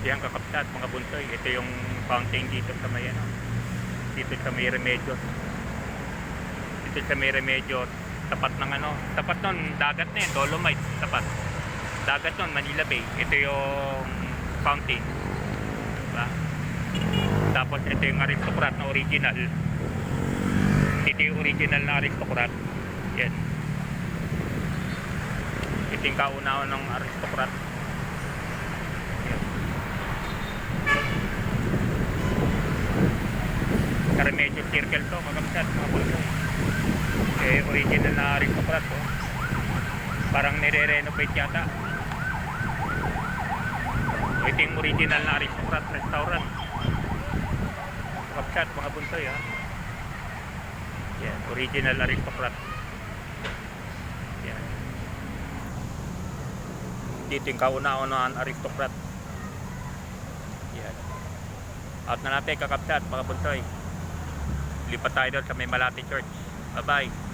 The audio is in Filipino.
Yan kakapsat mga bunsoy. Ito yung fountain dito sa may ano. Dito sa may Remedios. Dito sa may Remedios. Tapat ng ano. Tapat nun, dagat na yun. Dolomite. Tapat. Dagat nun, Manila Bay. Ito yung fountain. Diba? Tapos ito yung aristocrat na original. Ito yung original na aristocrat. Yan. Ito yung kauna-una ng aristocrat. Remedios circle to, magamsat mga bulsoy. Eh, original na aristocrat to. Parang nire-renovate yata. Ito yung original na aristocrat restaurant. Magamsat mga bulsoy ha. Yan, original aristocrat. Yan. Dito yung kauna-unaan aristocrat. Yan. Out na natin kakapsat mga bulsoy. Lipat tayo doon sa may Malate Church. Bye bye.